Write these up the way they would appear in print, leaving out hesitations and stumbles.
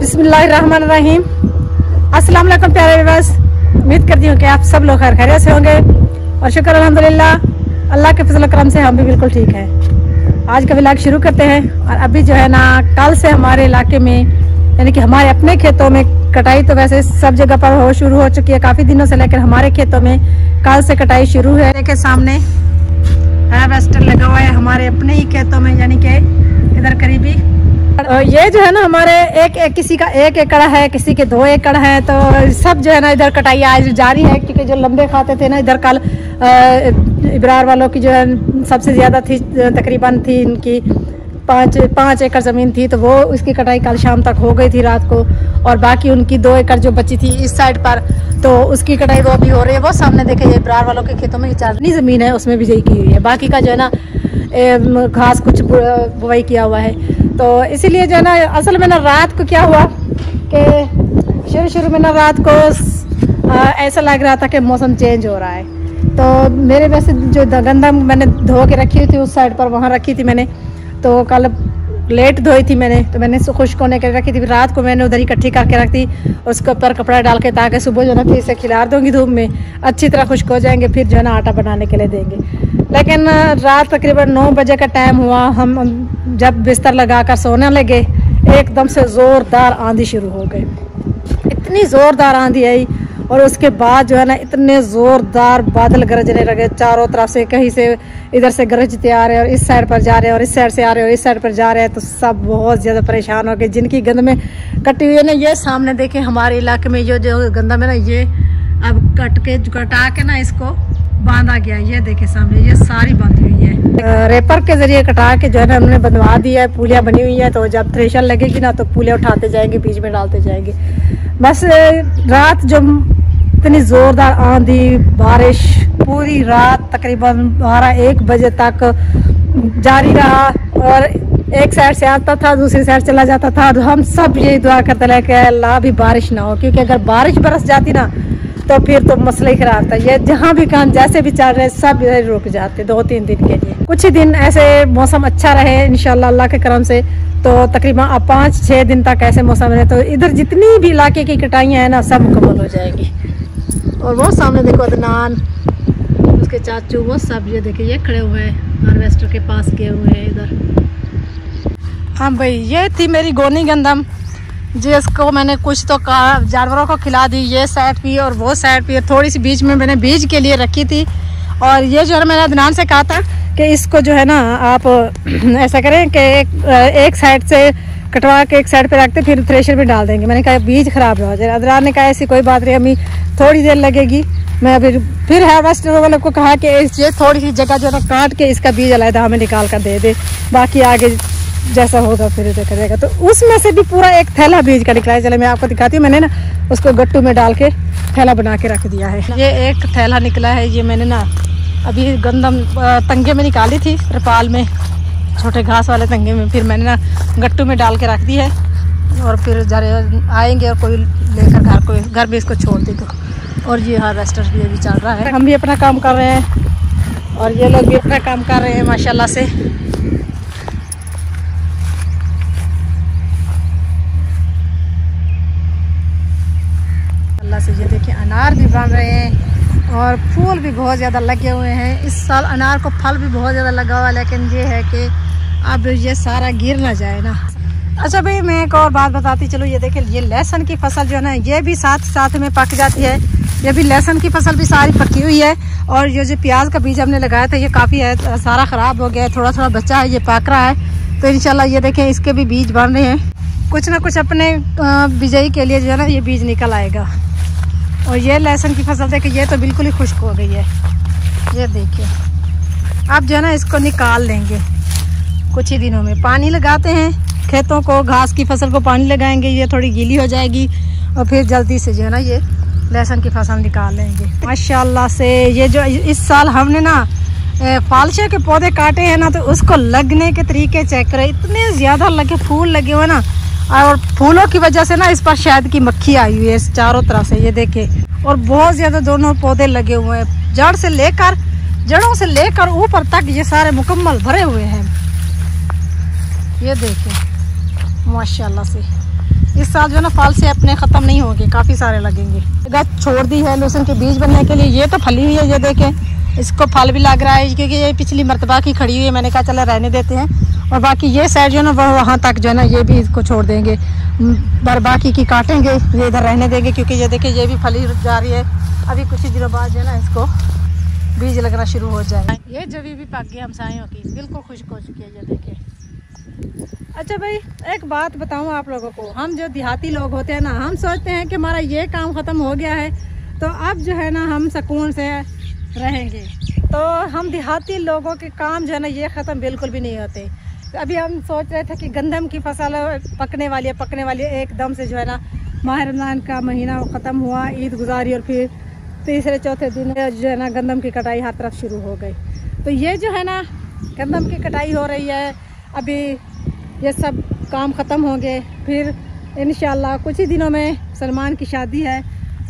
बिस्मिल्लाहिर्रहमानिर्रहीम। अस्सलाम वालेकुम प्यारे व्यूअर्स, उम्मीद करती हूँ कि आप सब लोग खैरियत से होंगे और शुक्र अल्हम्दुलिल्लाह अल्लाह के फजल करम से हम भी बिल्कुल ठीक हैं। आज का व्लॉग शुरू करते हैं। और अभी जो है ना, कल से हमारे इलाके में यानी कि हमारे अपने खेतों में कटाई तो वैसे सब जगह पर शुरू हो चुकी है काफ़ी दिनों से, लेकिन हमारे खेतों में कल से कटाई शुरू है। देखिए सामने हार्वेस्टर लगा हुआ है हमारे अपने ही खेतों में, यानी कि इधर करीबी। ये जो है ना हमारे किसी का 1 एकड़ है, किसी के 2 एकड़ है, तो सब जो है ना इधर कटाई आज जारी है। क्योंकि जो लंबे खाते थे ना इधर, कल इब्रार वालों की जो है सबसे ज़्यादा थी, तकरीबन थी इनकी 5 एकड़ ज़मीन थी, तो वो उसकी कटाई कल शाम तक हो गई थी रात को। और बाकी उनकी 2 एकड़ जो बची थी इस साइड पर, तो उसकी कटाई वो भी हो रही है। वो सामने देखे, ये इब्रार वालों के खेतों में चारनी ज़मीन है, उसमें भी यही की हुई है। बाकी का जो है ना घास कुछ बुवाई किया हुआ है। तो इसीलिए जो है ना, असल में ना रात को क्या हुआ कि शुरू में ना रात को ऐसा लग रहा था कि मौसम चेंज हो रहा है। तो मेरे वैसे जो गंदम मैंने धो के रखी हुई थी उस साइड पर, वहाँ रखी थी मैंने, तो कल लेट धोई थी मैंने, तो मैंने खुश्क होने के रखी थी। रात को मैंने उधर इकट्ठी करके रख दी, उसके ऊपर कपड़ा डाल के, ताकि सुबह जो है ना फिर से खिला दूँगी धूप में, अच्छी तरह खुश्क हो जाएंगे, फिर जो है ना आटा बनाने के लिए देंगे। लेकिन रात तकरीबन 9 बजे का टाइम हुआ, हम जब बिस्तर लगा कर सोने लगे, एकदम से ज़ोरदार आंधी शुरू हो गई। इतनी ज़ोरदार आंधी आई और उसके बाद जो है ना इतने ज़ोरदार बादल गरजने लगे चारों तरफ से। कहीं से इधर से गरजते आ रहे हैं और इस साइड पर जा रहे हैं, और इस साइड से आ रहे हैं और इस साइड पर जा रहे हैं। तो सब बहुत ज़्यादा परेशान हो गए। जिनकी गंदमें कटी हुई है ना, ये सामने देखें हमारे इलाके में जो गंदम है ना, ये अब कटा के ना इसको बांधा गया। ये देखे सामने, ये सारी बांधी हुई है, रेपर के जरिए कटा के जो है ना उन्होंने बंधवा दिया है। पुलिया बनी हुई है, तो जब थ्रेशर लगेगी ना तो पुलिया उठाते जाएंगे, बीच में डालते जाएंगे। बस रात जो इतनी ज़ोरदार आंधी बारिश पूरी रात तकरीबन 12-1 बजे तक जारी रहा, और एक साइड से आता था दूसरी साइड चला जाता था। तो हम सब यही दुआ करते रहे कि अल्लाह भी बारिश ना हो, क्योंकि अगर बारिश बरस जाती ना तो फिर तो मसला ही खराब था। ये जहाँ भी काम जैसे भी चल रहे सब रुक जाते 2-3 दिन के लिए। कुछ ही दिन ऐसे मौसम अच्छा रहे इंशाल्लाह अल्लाह के करम से, तो तकरीबन 5-6 दिन तक ऐसे मौसम रहे, तो इधर जितनी भी इलाके की कटाइयाँ हैं ना सब मुकम्मल हो जाएगी। और वो सामने देखो अदनान, उसके चाचू, वो सब ये देखिए ये खड़े हुए हैं हार्वेस्टर के पास गए हुए हैं इधर। हाँ भाई, ये थी मेरी गोनी गंदम, जिसको मैंने कुछ तो जानवरों को खिला दी। ये साइड भी और वो साइड भी, थोड़ी सी बीच में मैंने बीज के लिए रखी थी। और ये जो है मैंने अदनान से कहा था कि इसको जो है ना आप ऐसा करें कि एक साइड से कटवा के एक साइड पे रखते, फिर थ्रेशर में डाल देंगे। मैंने कहा बीज खराब ना हो जाए। अदनान ने कहा ऐसी कोई बात नहीं, अम्मी थोड़ी देर लगेगी। मैं फिर हार्वेस्टर वालों को कहा कि ये थोड़ी सी जगह जो है ना काट के इसका बीज अलग हमें निकाल कर दे दे, बाकी आगे जैसा होगा फिर देखा जाएगा। तो उसमें से भी पूरा एक थैला बीज का निकला है। चले मैं आपको दिखाती हूँ। मैंने ना उसको गट्टू में डाल के थैला बना के रख दिया है। ये एक थैला निकला है, ये मैंने ना अभी गंदम तंगे में निकाली थी, त्रिपाल में, छोटे घास वाले तंगे में। फिर मैंने ना गट्टू में डाल के रख दी है, और फिर जरे आएंगे और कोई लेकर घर में इसको छोड़ दी। तो और ये हार्वेस्टर भी अभी चल रहा है। हम भी अपना काम कर रहे हैं और ये लोग भी अपना काम कर रहे हैं माशाल्लाह से। अल्लाह से ये देखिए अनार भी बन रहे हैं और फूल भी बहुत ज़्यादा लगे हुए हैं। इस साल अनार को फल भी बहुत ज़्यादा लगा हुआ है, लेकिन ये है कि अब ये सारा गिर ना जाए ना। अच्छा भाई, मैं एक और बात बताती चलो। ये देखिए, ये लहसुन की फसल जो है ना, ये भी साथ में पक जाती है। ये भी लहसुन की फसल भी सारी पकी हुई है। और ये जो प्याज का बीज हमने लगाया था ये काफ़ी है, सारा ख़राब हो गया है, थोड़ा थोड़ा बचा है, ये पक रहा है। तो इंशाल्लाह ये देखें इसके भी बीज बन रहे हैं। कुछ ना कुछ अपने बिजाई के लिए जो है ना ये बीज निकल आएगा। और ये लहसुन की फसल देखिए, ये तो बिल्कुल ही खुश्क हो गई है। ये देखिए अब जो है ना इसको निकाल लेंगे कुछ ही दिनों में। पानी लगाते हैं खेतों को, घास की फसल को पानी लगाएंगे, ये थोड़ी गीली हो जाएगी, और फिर जल्दी से जो है ना ये लहसुन की फसल निकाल लेंगे माशाल्लाह से। ये जो इस साल हमने ना फालशे के पौधे काटे हैं ना, तो उसको लगने के तरीके चेक करें, इतने ज़्यादा लगे फूल लगे हुए ना। और फूलों की वजह से ना इस पर शहद की मक्खी आई हुई है चारों तरफ से, ये देखे। और बहुत ज़्यादा दोनों पौधे लगे हुए हैं, जड़ों से लेकर ऊपर तक ये सारे मुकम्मल भरे हुए हैं। ये देखें माशाल्लाह से। इस साल जो है ना फल से अपने ख़त्म नहीं होंगे, काफ़ी सारे लगेंगे। जगह छोड़ दी है लहसुन के बीज बनने के लिए। ये तो फली हुई है, ये देखें इसको फल भी लग रहा है क्योंकि ये पिछली मरतबा की खड़ी हुई है। मैंने कहा चलो रहने देते हैं। और बाकी ये साइड जो है ना वो वहाँ तक जो है ना ये भी इसको छोड़ देंगे, पर बाकी की काटेंगे, ये इधर रहने देंगे क्योंकि ये देखिए ये भी फली जा रही है। अभी कुछ ही दिनों बाद जो है ना इसको बीज लगना शुरू हो जाए। ये जवी भी पक गई हमसायों की, बिल्कुल खुश्क हो चुकी है, ये देखिए। अच्छा भाई एक बात बताऊं आप लोगों को, हम जो देहाती लोग होते हैं ना, हम सोचते हैं कि हमारा ये काम ख़त्म हो गया है तो अब जो है ना हम सुकून से रहेंगे। तो हम देहाती लोगों के काम जो है ना ये ख़त्म बिल्कुल भी नहीं होते। अभी हम सोच रहे थे कि गंदम की फसल पकने वाली है एकदम से जो है ना माह रमज़ान का महीना ख़त्म हुआ, ईद गुजारी और फिर तीसरे चौथे दिन जो है ना गंदम की कटाई हर तरफ शुरू हो गई। तो ये जो है ना गंदम की कटाई हो रही है, अभी ये सब काम ख़त्म होंगे। फिर इंशाल्लाह कुछ ही दिनों में सलमान की शादी है,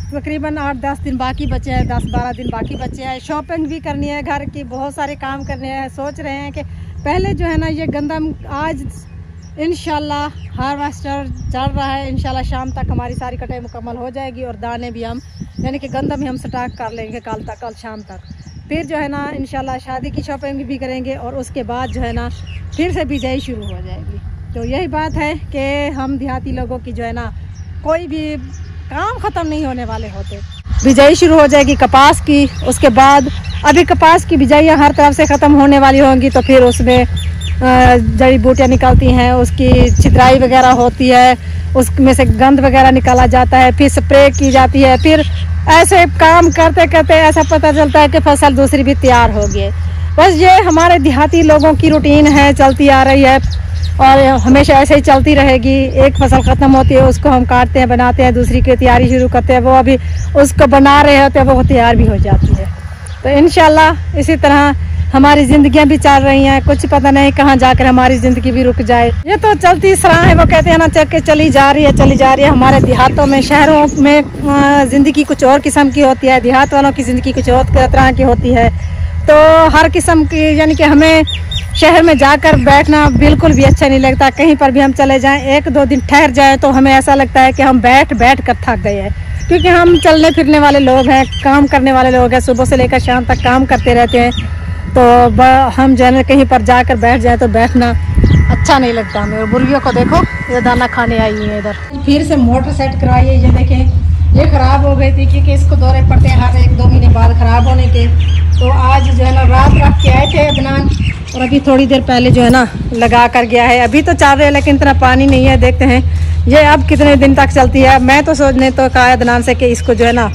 तकरीबन 8-10 दिन बाकी बचे हैं, 10-12 दिन बाकी बचे हैं। शॉपिंग भी करनी है, घर की बहुत सारे काम करने हैं। सोच रहे हैं कि पहले जो है ना ये गंदम आज इंशाल्लाह हार्वेस्टर चल रहा है, इंशाल्लाह शाम तक हमारी सारी कटाई मुकम्मल हो जाएगी और दाने भी हम यानी कि गंदम ही हम स्टॉक कर लेंगे कल शाम तक। फिर जो है ना इंशाल्लाह शादी की शॉपिंग भी करेंगे और उसके बाद जो है ना फिर से बिजाई शुरू हो जाएगी। तो यही बात है कि हम देहाती लोगों की जो है ना कोई भी काम ख़त्म नहीं होने वाले होते। बिजाई शुरू हो जाएगी कपास की, उसके बाद अभी कपास की बिजाइयाँ हर तरफ से ख़त्म होने वाली होंगी तो फिर उसमें जड़ी बूटियाँ निकलती हैं, उसकी छितराई वगैरह होती है, उसमें से गंद वगैरह निकाला जाता है, फिर स्प्रे की जाती है। फिर ऐसे काम करते करते ऐसा पता चलता है कि फसल दूसरी भी तैयार हो गई। बस ये हमारे देहाती लोगों की रूटीन है, चलती आ रही है और हमेशा ऐसे ही चलती रहेगी। एक फसल ख़त्म होती है उसको हम काटते हैं, बनाते हैं, दूसरी की तैयारी शुरू करते हैं, वो अभी उसको बना रहे होते हैं, वो तैयार भी हो जाती है। तो इंशाल्लाह इसी तरह हमारी ज़िंदगियां भी चल रही हैं, कुछ पता नहीं कहाँ जाकर हमारी ज़िंदगी भी रुक जाए। ये तो चलती सराह है, वो कहते हैं ना चल के चली जा रही है। हमारे देहातों में, शहरों में ज़िंदगी कुछ और किस्म की होती है, देहात वालों की ज़िंदगी कुछ और तरह की होती है। तो हर किस्म की यानी कि हमें शहर में जाकर बैठना बिल्कुल भी अच्छा नहीं लगता। कहीं पर भी हम चले जाएं, 1-2 दिन ठहर जाएं तो हमें ऐसा लगता है कि हम बैठ कर थक गए हैं, क्योंकि हम चलने फिरने वाले लोग हैं, काम करने वाले लोग हैं, सुबह से लेकर शाम तक काम करते रहते हैं। तो हम जो है कहीं पर जाकर बैठ जाए तो बैठना अच्छा नहीं लगता हमें। और मुर्गियों को देखो ये दाना खाने आई है इधर। फिर से मोटर सेट कराई है, ये देखें ये ख़राब हो गई थी क्योंकि इसको दौरे पड़ते हैं हर 1-2 महीने बाद ख़राब होने के। तो आज जो है ना रात रख के आए थे अदनान और अभी थोड़ी देर पहले जो है ना लगा कर गया है। अभी तो चल रहे हैं लेकिन इतना पानी नहीं है, देखते हैं ये अब कितने दिन तक चलती है। मैं तो सोचने तो कहा अदनान से कि इसको जो है ना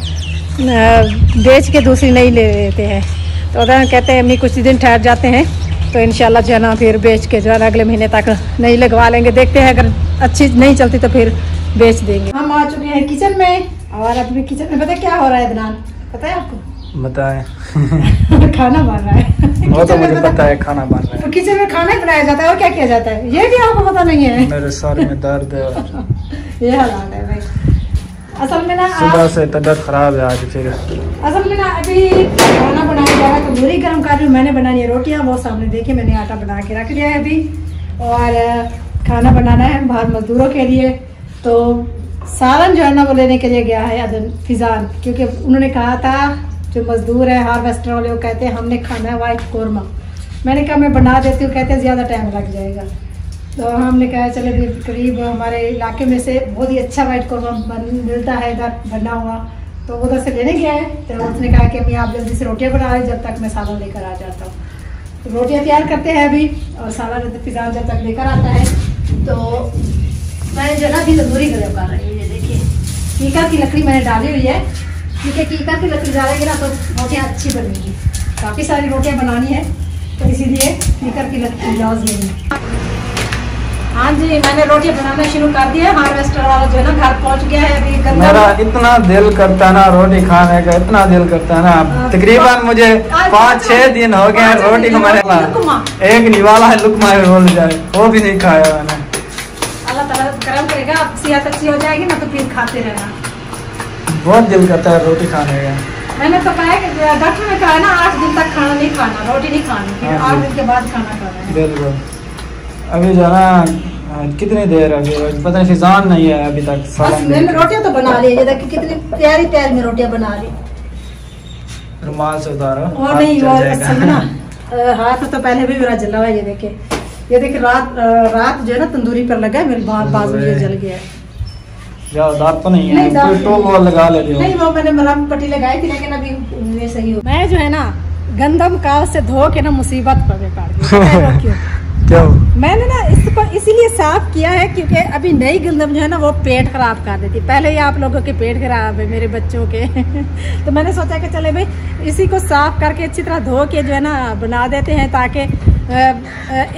बेच के दूसरी नहीं ले लेते हैं। तो अदनान कहते हैं अम्मी कुछ दिन ठहर जाते हैं तो इंशाल्लाह जो है ना फिर बेच के जो है ना अगले महीने तक नहीं लगवा लेंगे। देखते हैं अगर अच्छी नहीं चलती तो फिर बेच देंगे। हम आ चुके हैं किचन में और अपने किचन में पता क्या हो रहा है अदनान, पता है आपको? बताए खाना बन रहा है। वो तो मुझे पता है खाना बन रहा है। तो किचन में खाना बनाया जाता है और क्या किया जाता है ये भी आपको पता नहीं है? मेरे सर में दर्द है ये हालात है भाई। असल में ना सुबह से तबीयत खराब है आज। फिर असल में ना अभी खाना बनाया जा रहा है, तंदूरी गर्म कर रही हूँ। मैंने बनानी है रोटियाँ, वो सामने देखिए मैंने आटा बना के रख लिया है अभी। और खाना बनाना है बाहर मजदूरों के लिए। तो सालन जो है ना वो लेने के लिए गया है फिजान, क्योंकि उन्होंने कहा था जो मजदूर है हार्वेस्टर वाले वो कहते हैं हमने खाना है वाइट कौरमा। मैंने कहा मैं बना देती हूँ, कहते हैं ज़्यादा टाइम लग जाएगा। तो हमने कहा चले भी करीब हमारे इलाके में से बहुत ही अच्छा वाइट कौरमा मिलता है इधर बना हुआ, तो उधर से लेने गया है। तो उसने कहा कि अभी आप जल्दी से रोटियाँ बना रहे जब तक मैं सालन लेकर आ जाता हूँ। तो रोटियाँ तैयार करते हैं अभी और सालन फिजान जब तक लेकर आता है तो मैं जो ना भी तंदूरी गर्म कर रही हूँ। ये देखिए कीकर की लकड़ी मैंने डाली हुई है, क्योंकि कीकर की लकड़ी डालेंगे ना तो रोटियाँ अच्छी बनेंगी। काफ़ी सारी रोटियाँ बनानी है तो इसीलिए कीकर की लकड़ी यूज़ लेंगे। हाँ जी मैंने रोटियाँ बनाना शुरू कर दिया है। हार्वेस्टर वाला जो है ना घर पहुँच गया है अभी। मेरा इतना दिल करता है ना रोटी खाने का, इतना दिल करता है ना। तकरीबन मुझे 5-6 दिन हो गए रोटी को मैंने एक निवाला है लुकमा रोल जाए वो भी नहीं खाया मैंने। अल्लाह ताला करम करेगा, अब सेहत अच्छी हो जाएगी ना तो फिर खाते रहना। बहुत दिल करता है रोटी खाने का। मैंने तो कहा कि डॉक्टर ने कहा ना 8 दिन तक खाना नहीं खाना, रोटी नहीं खानी, फिर 8 दिन के बाद खाना खाना है। बिल्कुल। अभी जो है ना कितनी देर अभी पता नहीं, फिजान नहीं है अभी तक। मैंने रोटियां तो बना ली, ये देखिए कितनी प्यारी प्यारी में रोटियां बना ली। रुमाल से उतारो और नहीं वो असल ना हाथ तो पहले भी मेरा जला हुआ है। ये देखिए रात जो है ना तंदूरी पर लगा है, मेरे बाजू ये जल गया है। जाओ दांत तो नहीं है, कोई टोल वोल लगा ले लियो। नहीं वो मैंने मलहम पट्टी लगाई थी, लेकिन अभी ये सही हो। मैं जो है ना गंदम काल से धो के ना मुसीबत पर पड़ गई। क्यों? मैंने ना इसको इसीलिए साफ किया है क्योंकि अभी नई गंदम जो है ना वो पेट खराब कर देती। पहले ही आप लोगों के पेट खराब है, मेरे बच्चों के तो मैंने सोचा कि चले भाई इसी को साफ करके अच्छी तरह धो के जो है ना बना देते हैं, ताकि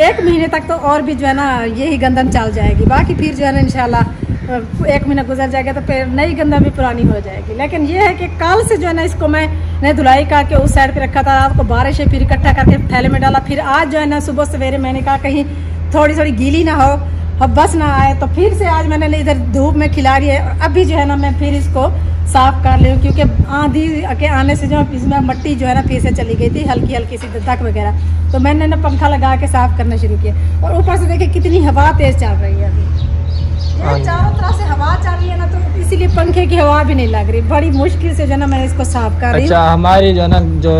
1 महीने तक तो और भी जो है ना यही गंदम चल जाएगी। बाकी फिर जो है ना इंशाल्लाह 1 महीना गुजर जाएगा तो फिर नई गंदम भी पुरानी हो जाएगी। लेकिन ये है कि कल से जो है ना इसको मैंने धुलाई करके उस साइड पे रखा था, रात को बारिश है फिर इकट्ठा करके थैले में डाला। फिर आज जो है ना सुबह सवेरे मैंने कहा कहीं थोड़ी थोड़ी गीली ना हो, हब्बस ना आए, तो फिर से आज मैंने इधर धूप में खिला रही है। और अभी जो है ना मैं फिर इसको साफ कर ली हूँ क्योंकि आंधी के आने से जो इसमें मट्टी जो है ना फिर से चली गई थी, हल्की हल्की सी दक वगैरह। तो मैंने ना पंखा लगा के साफ करना शुरू किया। और ऊपर से देखिए कितनी हवा तेज चल रही है अभी, चारों तरफ से हवा चल रही है ना, तो इसीलिए पंखे की हवा भी नहीं लग रही। बड़ी मुश्किल से जो ना मैं इसको साफ कर रही हूँ। अच्छा हमारी जो ना जो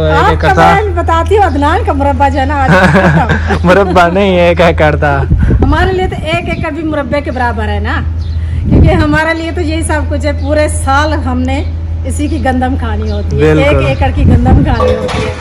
मैं बताती हूँ अदनान का मुरब्बा जो है ना मुरब्बा नहीं एक एकड़ था हमारे लिए, तो 1 एकड़ भी मुरब्बे के बराबर है ना, क्योंकि हमारे लिए तो यही सब कुछ है। पूरे साल हमने इसी की गंदम खानी होती है, 1 एकड़ की गंदम खानी होती है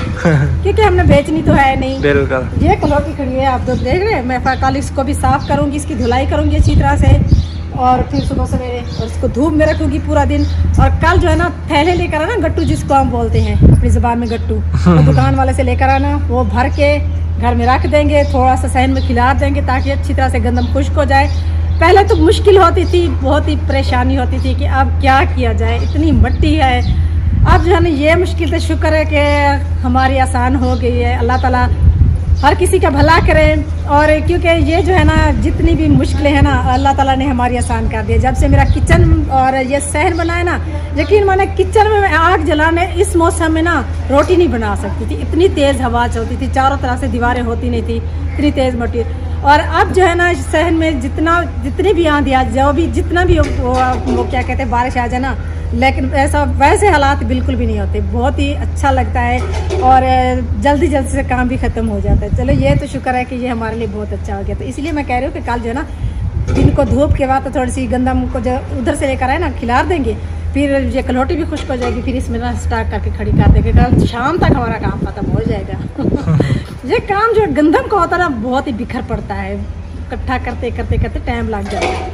क्योंकि हमने बेचनी तो है नहीं। बिल्कुल। ये कलौटी खड़ी है, आप तो देख रहे हैं। मैं कल इसको भी साफ करूंगी, इसकी धुलाई करूंगी अच्छी तरह से, और फिर सुबह सवेरे और इसको धूप में रखूंगी पूरा दिन। और कल जो है ना थैले लेकर आना, गट्टू जिसको हम बोलते हैं अपनी जुबान में गट्टू, तो दुकान वाले से लेकर आना, वो भर के घर में रख देंगे, थोड़ा सा सहन में खिला देंगे ताकि अच्छी तरह से गंदम खुश्क हो जाए। पहले तो मुश्किल होती थी, बहुत ही परेशानी होती थी कि अब क्या किया जाए, इतनी मिट्टी है। अब जो है ना ये मुश्किल तो शुक्र है कि हमारी आसान हो गई है। अल्लाह ताला हर किसी का भला करें। और क्योंकि ये जो है ना जितनी भी मुश्किलें हैं ना अल्लाह ताला ने हमारी आसान कर दी। जब से मेरा किचन और ये सहन बना है ना, यकीन माने किचन में आग जलाने इस मौसम में ना रोटी नहीं बना सकती थी, इतनी तेज़ हवा चलती थी, चारों तरफ से दीवारें होती नहीं थी, इतनी तेज़ मिट्टी। और अब जो है ना सहन में जितनी भी आंधी आ जाए, भी जितना भी वो क्या कहते हैं बारिश आ जाए ना, लेकिन वैसे हालात बिल्कुल भी नहीं होते। बहुत ही अच्छा लगता है और जल्दी जल्दी से काम भी ख़त्म हो जाता है। चलो ये तो शुक्र है कि ये हमारे लिए बहुत अच्छा हो गया। तो इसलिए मैं कह रही हूँ कि कल जो है ना दिन को धूप के बाद तो थोड़ी सी गंदम को जो उधर से लेकर आए ना खिला देंगे, फिर ये कलौटी भी खुश्क हो जाएगी, फिर इसमें ना स्टार्ट करके खड़ी कर देंगे। कल शाम तक हमारा काम खत्म हो जाएगा ये काम जो गंदम का होता है ना बहुत ही बिखर पड़ता है, इकट्ठा करते करते करते टाइम लग जाता है।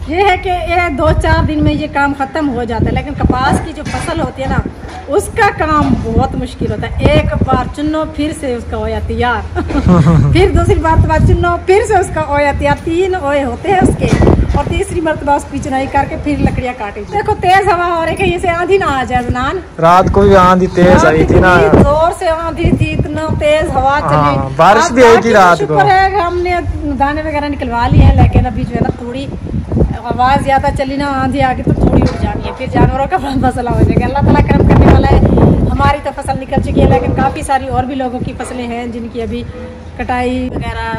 ये है कि ये 2-4 दिन में ये काम ख़त्म हो जाता है। लेकिन कपास की जो फसल होती है ना उसका काम बहुत मुश्किल होता है। एक बार चुनो फिर से उसका ओया तैयार फिर दूसरी बार चुनो फिर से उसका ओया तैयार, 3 ओए होते हैं उसके, और तीसरी मरतबा उसकी चुनाई करके फिर लकड़ियाँ काटी। देखो तेज हवा हो रही है, इसे आंधी ना आ जाए बनान। रात को भी आंधी तेज आई थी ना, जोर से आंधी थी, इतना तेज हवा चली, बारिश भी आई थी रात को। शुक्र है हमने दाने वगैरह निकलवा लिए हैं, लेकिन अभी जो है ना थोड़ी आवाज़ ज़्यादा चली ना आंधी आगे तो थोड़ी उड़ जानी है, फिर जानवरों का मसला हो जाएगा। अल्लाह ताला करम करने वाला है। हमारी तो फसल निकल चुकी है, लेकिन काफ़ी सारी और भी लोगों की फसलें हैं जिनकी अभी कटाई वगैरह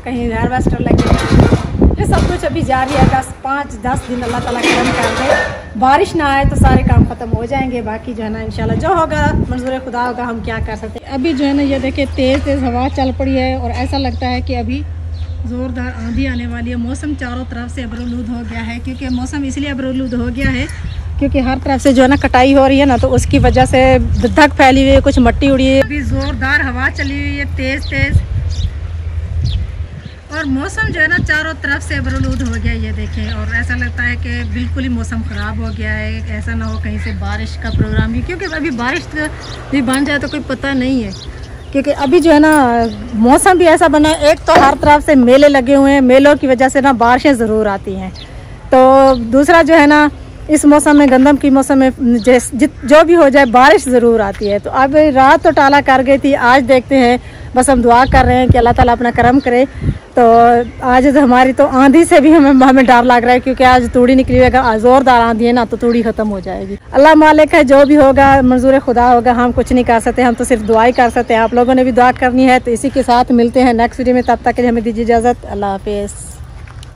कहीं हार्वेस्टर लगे हैं। ये सब कुछ अभी जारी है। 5-10 दिन अल्लाह ताला करम कर दे, बारिश ना आए तो सारे काम ख़त्म हो जाएंगे। बाकी जो है ना इंशाल्लाह जो होगा मंजूर खुदा होगा, हम क्या कर सकते हैं। अभी जो है ना ये देखिए तेज़ हवा चल पड़ी है और ऐसा लगता है कि अभी ज़ोरदार आंधी आने वाली है। मौसम चारों तरफ से अबरूलूद हो गया है, क्योंकि मौसम इसलिए अबरूलूद हो गया है क्योंकि हर तरफ से जो है ना कटाई हो रही है ना, तो उसकी वजह से धक फैली हुई है, कुछ मिट्टी उड़ी है। अभी ज़ोरदार हवा चली हुई है तेज़, और मौसम जो है ना चारों तरफ से अबरूलूद हो गया ये देखें। और ऐसा लगता है कि बिल्कुल ही मौसम ख़राब हो गया है, ऐसा ना हो कहीं से बारिश का प्रोग्राम भी, क्योंकि अभी बारिश भी बन जाए तो कोई पता नहीं है। क्योंकि अभी जो है ना मौसम भी ऐसा बना है, एक तो हर तरफ से मेले लगे हुए हैं, मेलों की वजह से ना बारिशें ज़रूर आती हैं। तो दूसरा जो है ना इस मौसम में गंदम की मौसम में जो भी हो जाए बारिश ज़रूर आती है। तो अब रात तो टाला कर गई थी, आज देखते हैं, बस हम दुआ कर रहे हैं कि अल्लाह ताला अपना करम करे। तो आज हमारी तो आंधी से भी हमें डर लग रहा है, क्योंकि आज तूड़ी निकली हुई, अगर ज़ोरदार आंधी है ना तो तूड़ी ख़त्म हो जाएगी। अल्लाह मालिक है, जो भी होगा मंजूर खुदा होगा, हम कुछ नहीं कर सकते, हम तो सिर्फ दुआ ही कर सकते हैं। आप लोगों ने भी दुआ करनी है। तो इसी के साथ मिलते हैं नेक्स्ट वीडियो में, तब तक के लिए हमें दीजिए इजाज़त। अल्लाह हाफिज़।